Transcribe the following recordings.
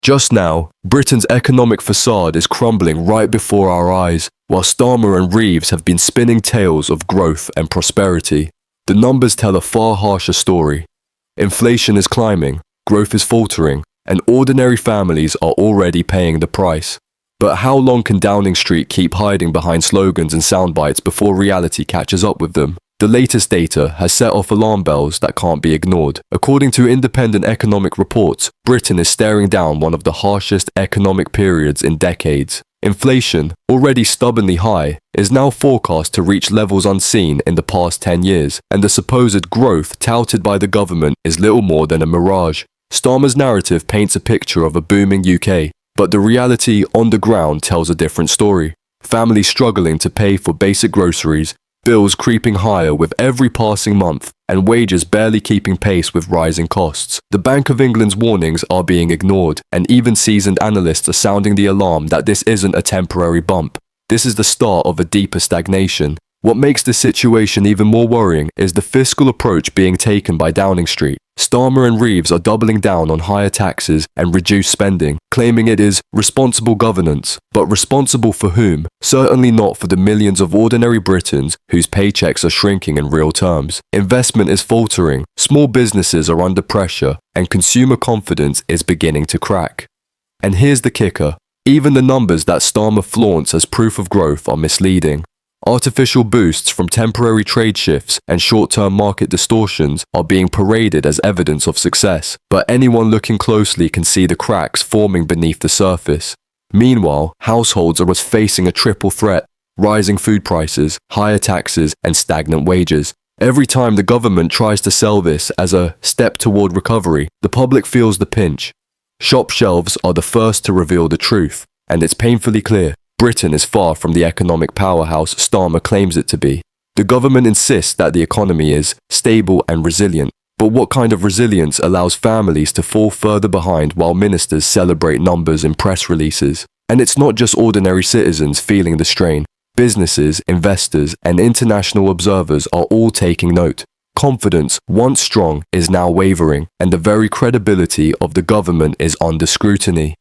Just now, Britain's economic facade is crumbling right before our eyes, while Starmer and Reeves have been spinning tales of growth and prosperity. The numbers tell a far harsher story. Inflation is climbing, growth is faltering, and ordinary families are already paying the price. But how long can Downing Street keep hiding behind slogans and soundbites before reality catches up with them? The latest data has set off alarm bells that can't be ignored. According to independent economic reports, Britain is staring down one of the harshest economic periods in decades. Inflation, already stubbornly high, is now forecast to reach levels unseen in the past 10 years, and the supposed growth touted by the government is little more than a mirage. Starmer's narrative paints a picture of a booming UK, but the reality on the ground tells a different story. Families struggling to pay for basic groceries, bills creeping higher with every passing month, and wages barely keeping pace with rising costs. The Bank of England's warnings are being ignored, and even seasoned analysts are sounding the alarm that this isn't a temporary bump. This is the start of a deeper stagnation. What makes the situation even more worrying is the fiscal approach being taken by Downing Street. Starmer and Reeves are doubling down on higher taxes and reduced spending, claiming it is responsible governance. But responsible for whom? Certainly not for the millions of ordinary Britons whose paychecks are shrinking in real terms. Investment is faltering, small businesses are under pressure, and consumer confidence is beginning to crack. And here's the kicker. Even the numbers that Starmer flaunts as proof of growth are misleading. Artificial boosts from temporary trade shifts and short-term market distortions are being paraded as evidence of success, but anyone looking closely can see the cracks forming beneath the surface. Meanwhile, households are facing a triple threat: rising food prices, higher taxes, and stagnant wages. Every time the government tries to sell this as a step toward recovery, the public feels the pinch. Shop shelves are the first to reveal the truth, and it's painfully clear. Britain is far from the economic powerhouse Starmer claims it to be. The government insists that the economy is stable and resilient, but what kind of resilience allows families to fall further behind while ministers celebrate numbers in press releases? And it's not just ordinary citizens feeling the strain. Businesses, investors, and international observers are all taking note. Confidence, once strong, is now wavering, and the very credibility of the government is under scrutiny.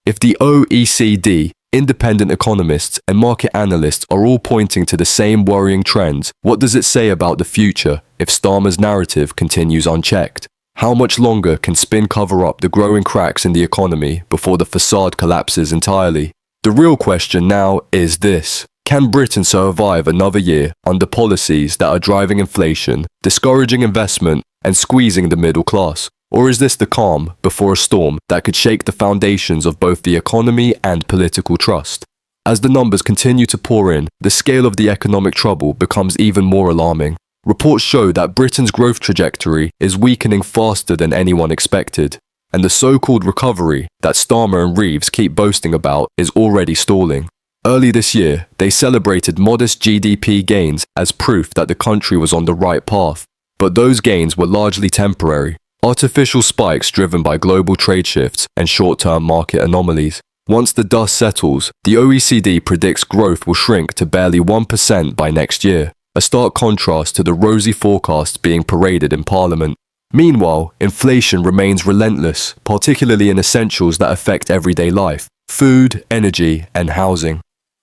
If the OECD, independent economists, and market analysts are all pointing to the same worrying trends, what does it say about the future if Starmer's narrative continues unchecked? How much longer can spin cover up the growing cracks in the economy before the facade collapses entirely? The real question now is this: can Britain survive another year under policies that are driving inflation, discouraging investment, and squeezing the middle class? Or is this the calm before a storm that could shake the foundations of both the economy and political trust? As the numbers continue to pour in, the scale of the economic trouble becomes even more alarming. Reports show that Britain's growth trajectory is weakening faster than anyone expected, and the so-called recovery that Starmer and Reeves keep boasting about is already stalling. Early this year, they celebrated modest GDP gains as proof that the country was on the right path, but those gains were largely temporary. Artificial spikes driven by global trade shifts and short-term market anomalies. Once the dust settles, the OECD predicts growth will shrink to barely 1% by next year, a stark contrast to the rosy forecasts being paraded in Parliament. Meanwhile, inflation remains relentless, particularly in essentials that affect everyday life: food, energy, and housing.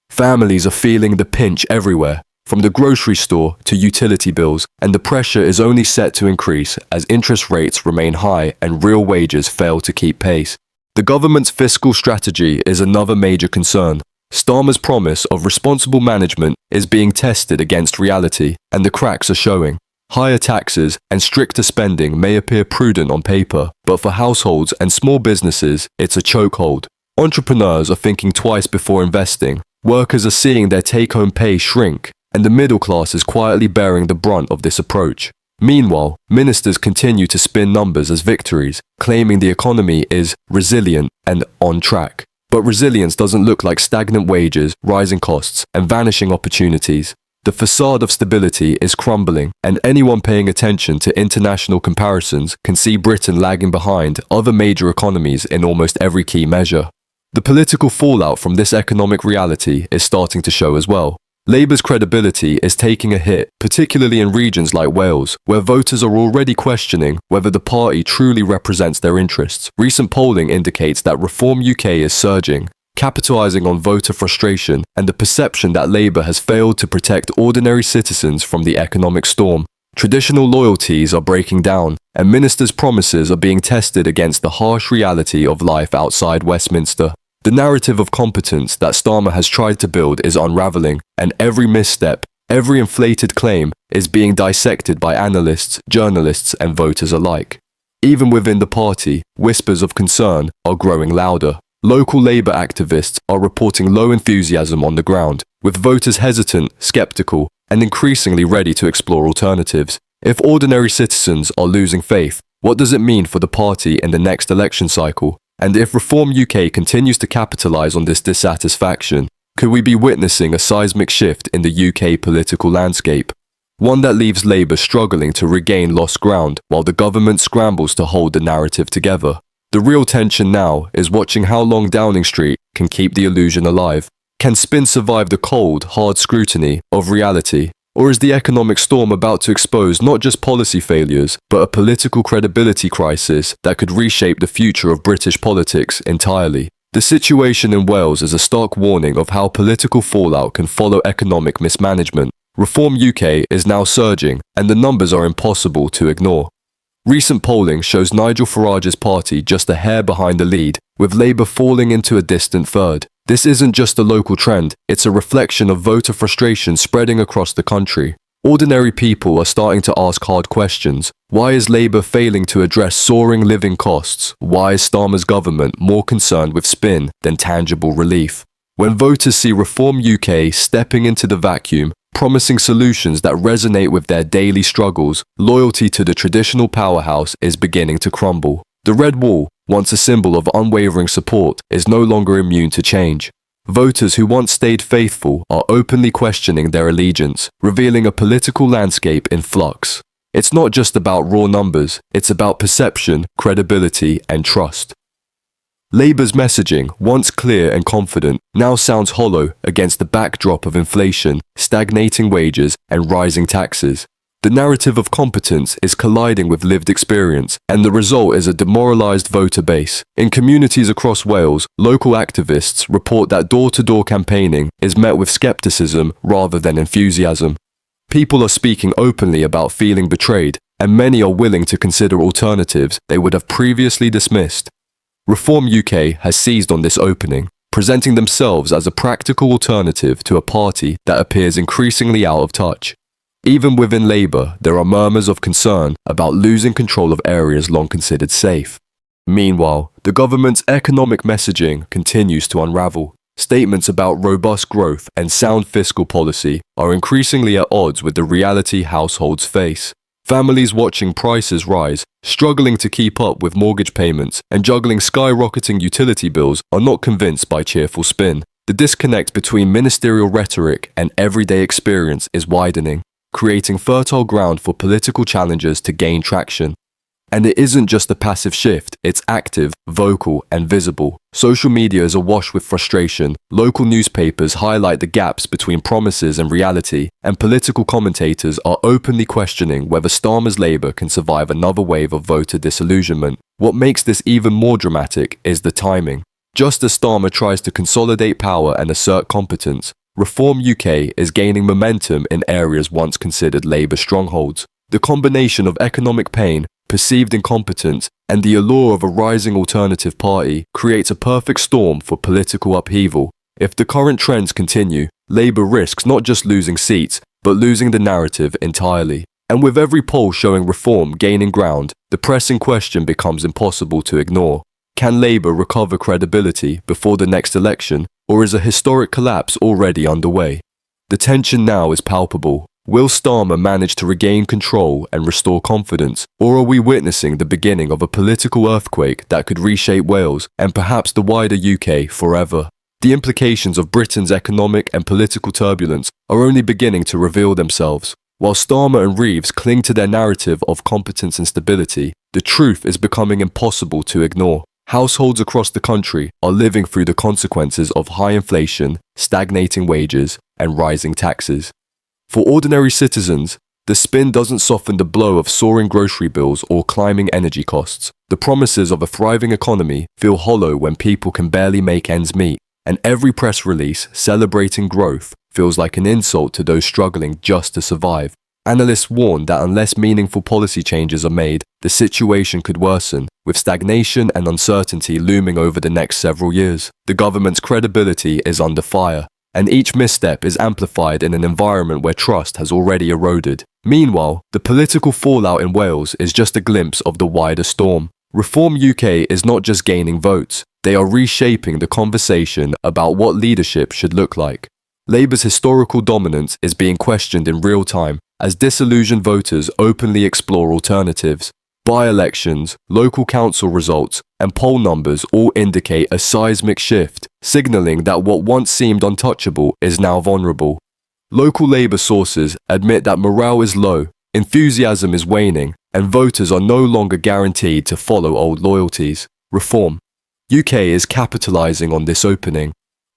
Families are feeling the pinch everywhere, from the grocery store to utility bills, and the pressure is only set to increase as interest rates remain high and real wages fail to keep pace. The government's fiscal strategy is another major concern. Starmer's promise of responsible management is being tested against reality, and the cracks are showing. Higher taxes and stricter spending may appear prudent on paper, but for households and small businesses, it's a chokehold. Entrepreneurs are thinking twice before investing, workers are seeing their take-home pay shrink, and the middle class is quietly bearing the brunt of this approach. Meanwhile, ministers continue to spin numbers as victories, claiming the economy is resilient and on track. But resilience doesn't look like stagnant wages, rising costs, and vanishing opportunities. The facade of stability is crumbling, and anyone paying attention to international comparisons can see Britain lagging behind other major economies in almost every key measure. The political fallout from this economic reality is starting to show as well. Labour's credibility is taking a hit, particularly in regions like Wales, where voters are already questioning whether the party truly represents their interests. Recent polling indicates that Reform UK is surging, capitalising on voter frustration and the perception that Labour has failed to protect ordinary citizens from the economic storm. Traditional loyalties are breaking down, and ministers' promises are being tested against the harsh reality of life outside Westminster. The narrative of competence that Starmer has tried to build is unravelling, and every misstep, every inflated claim is being dissected by analysts, journalists, and voters alike. Even within the party, whispers of concern are growing louder. Local Labour activists are reporting low enthusiasm on the ground, with voters hesitant, sceptical, and increasingly ready to explore alternatives. If ordinary citizens are losing faith, what does it mean for the party in the next election cycle? And if Reform UK continues to capitalise on this dissatisfaction, could we be witnessing a seismic shift in the UK political landscape? One that leaves Labour struggling to regain lost ground while the government scrambles to hold the narrative together. The real tension now is watching how long Downing Street can keep the illusion alive. Can spin survive the cold, hard scrutiny of reality? Or is the economic storm about to expose not just policy failures, but a political credibility crisis that could reshape the future of British politics entirely? The situation in Wales is a stark warning of how political fallout can follow economic mismanagement. Reform UK is now surging, and the numbers are impossible to ignore. Recent polling shows Nigel Farage's party just a hair behind the lead, with Labour falling into a distant third. This isn't just a local trend, it's a reflection of voter frustration spreading across the country. Ordinary people are starting to ask hard questions. Why is Labour failing to address soaring living costs? Why is Starmer's government more concerned with spin than tangible relief? When voters see Reform UK stepping into the vacuum, promising solutions that resonate with their daily struggles, loyalty to the traditional powerhouse is beginning to crumble. The red wall, once a symbol of unwavering support, is no longer immune to change. Voters who once stayed faithful are openly questioning their allegiance, revealing a political landscape in flux. It's not just about raw numbers, it's about perception, credibility, and trust. Labour's messaging, once clear and confident, now sounds hollow against the backdrop of inflation, stagnating wages, and rising taxes. The narrative of competence is colliding with lived experience, and the result is a demoralised voter base. In communities across Wales, local activists report that door-to-door campaigning is met with scepticism rather than enthusiasm. People are speaking openly about feeling betrayed, and many are willing to consider alternatives they would have previously dismissed. Reform UK has seized on this opening, presenting themselves as a practical alternative to a party that appears increasingly out of touch. Even within Labour, there are murmurs of concern about losing control of areas long considered safe. Meanwhile, the government's economic messaging continues to unravel. Statements about robust growth and sound fiscal policy are increasingly at odds with the reality households face. Families watching prices rise, struggling to keep up with mortgage payments, and juggling skyrocketing utility bills are not convinced by cheerful spin. The disconnect between ministerial rhetoric and everyday experience is widening, creating fertile ground for political challengers to gain traction. And it isn't just a passive shift, it's active, vocal, and visible. Social media is awash with frustration, local newspapers highlight the gaps between promises and reality, and political commentators are openly questioning whether Starmer's Labour can survive another wave of voter disillusionment. What makes this even more dramatic is the timing. Just as Starmer tries to consolidate power and assert competence, Reform UK is gaining momentum in areas once considered Labour strongholds. The combination of economic pain, perceived incompetence, and the allure of a rising alternative party creates a perfect storm for political upheaval. If the current trends continue, Labour risks not just losing seats, but losing the narrative entirely. And with every poll showing Reform gaining ground, the pressing question becomes impossible to ignore. Can Labour recover credibility before the next election, or is a historic collapse already underway? The tension now is palpable. Will Starmer manage to regain control and restore confidence, or are we witnessing the beginning of a political earthquake that could reshape Wales and perhaps the wider UK forever? The implications of Britain's economic and political turbulence are only beginning to reveal themselves. While Starmer and Reeves cling to their narrative of competence and stability, the truth is becoming impossible to ignore. Households across the country are living through the consequences of high inflation, stagnating wages, and rising taxes. For ordinary citizens, the spin doesn't soften the blow of soaring grocery bills or climbing energy costs. The promises of a thriving economy feel hollow when people can barely make ends meet, and every press release celebrating growth feels like an insult to those struggling just to survive. Analysts warn that unless meaningful policy changes are made, the situation could worsen, with stagnation and uncertainty looming over the next several years. The government's credibility is under fire, and each misstep is amplified in an environment where trust has already eroded. Meanwhile, the political fallout in Wales is just a glimpse of the wider storm. Reform UK is not just gaining votes, they are reshaping the conversation about what leadership should look like. Labour's historical dominance is being questioned in real time as disillusioned voters openly explore alternatives. By-elections, local council results, and poll numbers all indicate a seismic shift, signalling that what once seemed untouchable is now vulnerable. Local Labour sources admit that morale is low, enthusiasm is waning, and voters are no longer guaranteed to follow old loyalties. Reform UK is capitalising on this opening,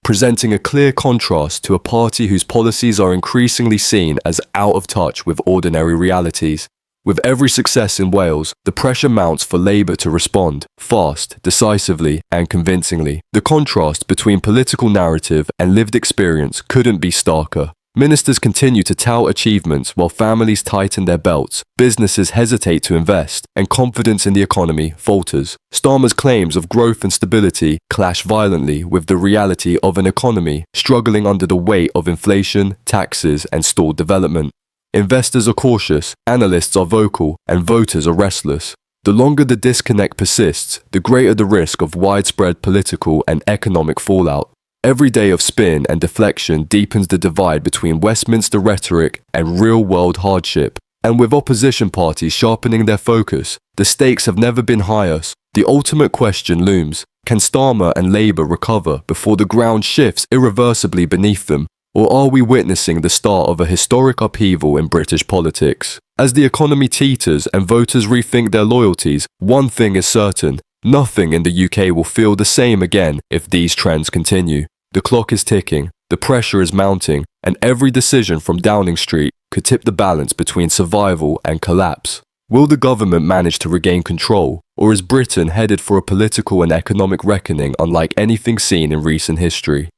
presenting a clear contrast to a party whose policies are increasingly seen as out of touch with ordinary realities. With every success in Wales, the pressure mounts for Labour to respond, fast, decisively, and convincingly. The contrast between political narrative and lived experience couldn't be starker. Ministers continue to tout achievements while families tighten their belts, businesses hesitate to invest, and confidence in the economy falters. Starmer's claims of growth and stability clash violently with the reality of an economy struggling under the weight of inflation, taxes, and stalled development. Investors are cautious, analysts are vocal, and voters are restless. The longer the disconnect persists, the greater the risk of widespread political and economic fallout. Every day of spin and deflection deepens the divide between Westminster rhetoric and real-world hardship. And with opposition parties sharpening their focus, the stakes have never been higher. The ultimate question looms: can Starmer and Labour recover before the ground shifts irreversibly beneath them? Or are we witnessing the start of a historic upheaval in British politics? As the economy teeters and voters rethink their loyalties, one thing is certain: nothing in the UK will feel the same again if these trends continue. The clock is ticking, the pressure is mounting, and every decision from Downing Street could tip the balance between survival and collapse. Will the government manage to regain control, or is Britain headed for a political and economic reckoning unlike anything seen in recent history?